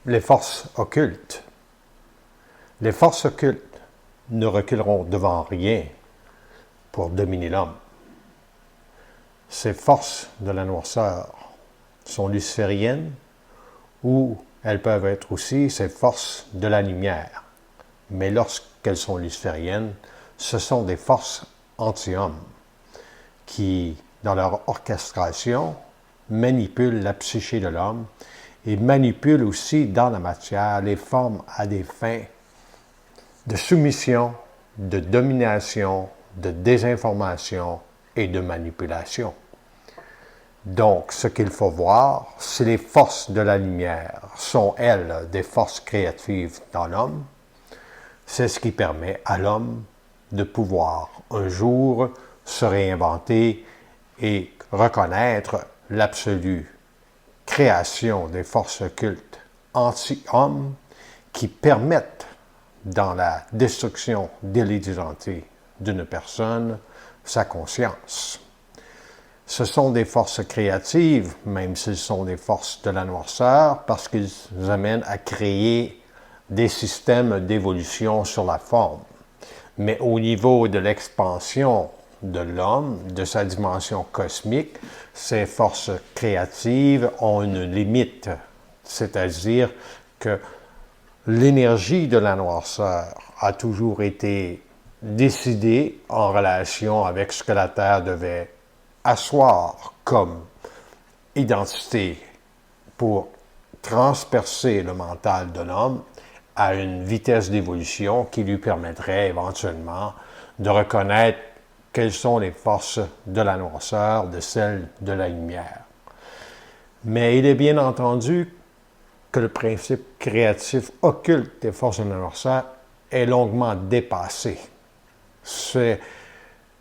Les forces occultes. Les forces occultes ne reculeront devant rien pour dominer l'homme. Ces forces de la noirceur sont lucifériennes ou elles peuvent être aussi ces forces de la lumière. Mais lorsqu'elles sont lucifériennes, ce sont des forces anti-hommes qui, dans leur orchestration, manipulent la psyché de l'homme et manipulent aussi dans la matière les formes à des fins de soumission, de domination, de désinformation et de manipulation. Donc, ce qu'il faut voir, c'est les forces de la lumière. Sont, elles, des forces créatives dans l'homme? C'est ce qui permet à l'homme de pouvoir, un jour, se réinventer et reconnaître l'absolue création des forces occultes anti-hommes qui permettent, dans la destruction de l'identité d'une personne, sa conscience. Ce sont des forces créatives, même s'ils sont des forces de la noirceur, parce qu'ils nous amènent à créer des systèmes d'évolution sur la forme. Mais au niveau de l'expansion de l'homme, de sa dimension cosmique, ces forces créatives ont une limite, c'est-à-dire que l'énergie de la noirceur a toujours été décidée en relation avec ce que la Terre devait asseoir comme identité pour transpercer le mental de l'homme à une vitesse d'évolution qui lui permettrait éventuellement de reconnaître quelles sont les forces de la noirceur de celles de la lumière. Mais il est bien entendu que le principe créatif occulte des forces de la noirceur est longuement dépassé. C'est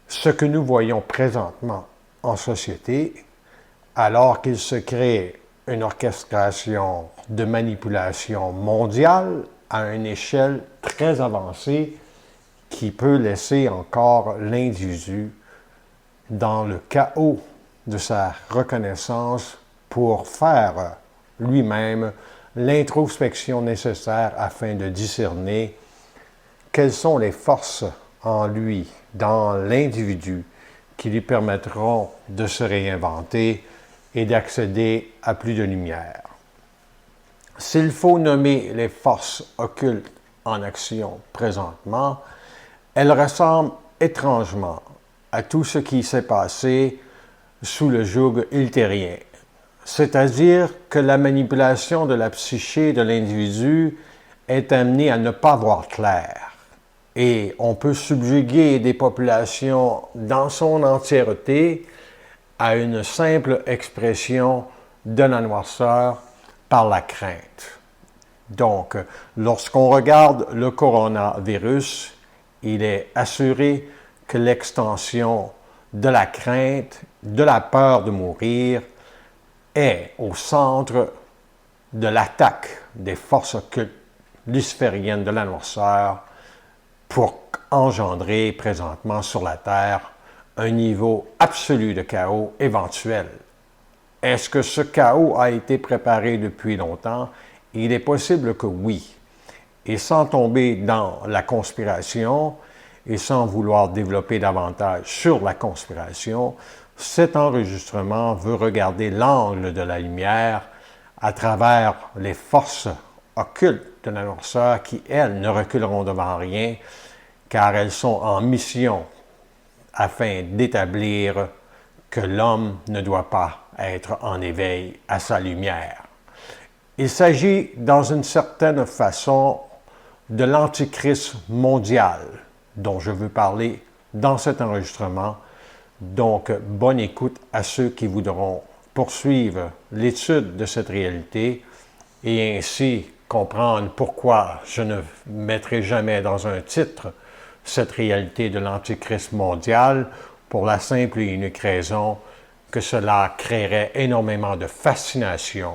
ce que nous voyons présentement en société, alors qu'il se crée une orchestration de manipulation mondiale à une échelle très avancée qui peut laisser encore l'individu dans le chaos de sa reconnaissance pour faire lui-même l'introspection nécessaire afin de discerner quelles sont les forces en lui, dans l'individu, qui lui permettront de se réinventer et d'accéder à plus de lumière. S'il faut nommer les forces occultes en action présentement, elles ressemblent étrangement à tout ce qui s'est passé sous le joug ultérien, c'est-à-dire que la manipulation de la psyché de l'individu est amenée à ne pas voir clair. Et on peut subjuguer des populations dans son entièreté à une simple expression de la noirceur par la crainte. Donc, lorsqu'on regarde le coronavirus, il est assuré que l'extension de la crainte, de la peur de mourir, est au centre de l'attaque des forces occultes lucifériennes de la noirceur pour engendrer présentement sur la Terre un niveau absolu de chaos éventuel. Est-ce que ce chaos a été préparé depuis longtemps? Il est possible que oui. Et sans tomber dans la conspiration et sans vouloir développer davantage sur la conspiration, cet enregistrement veut regarder l'angle de la lumière à travers les forces occultes de la noirceur qui, elles, ne reculeront devant rien car elles sont en mission afin d'établir que l'homme ne doit pas être en éveil à sa lumière. Il s'agit, dans une certaine façon, de l'antichrist mondial dont je veux parler dans cet enregistrement. Donc, bonne écoute à ceux qui voudront poursuivre l'étude de cette réalité et ainsi comprendre pourquoi je ne mettrai jamais dans un titre cette réalité de l'antichrist mondial pour la simple et unique raison que cela créerait énormément de fascination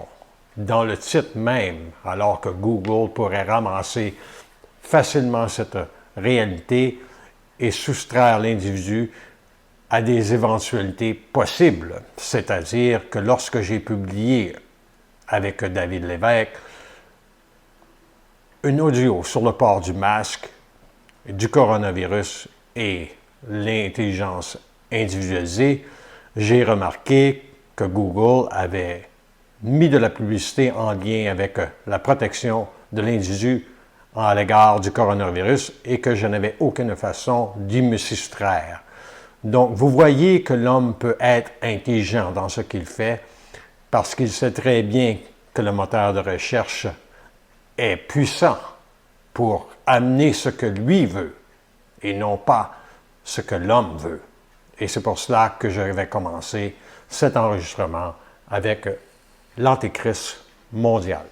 dans le titre même, alors que Google pourrait ramasser facilement cette réalité et soustraire l'individu à des éventualités possibles. C'est-à-dire que lorsque j'ai publié avec David Lévesque un audio sur le port du masque, du coronavirus et l'intelligence individualisée, j'ai remarqué que Google avait mis de la publicité en lien avec la protection de l'individu à l'égard du coronavirus et que je n'avais aucune façon d'y me soustraire. Donc, vous voyez que l'homme peut être intelligent dans ce qu'il fait parce qu'il sait très bien que le moteur de recherche est puissant pour amener ce que lui veut et non pas ce que l'homme veut. Et c'est pour cela que je vais commencer cet enregistrement avec l'Antéchrist mondial.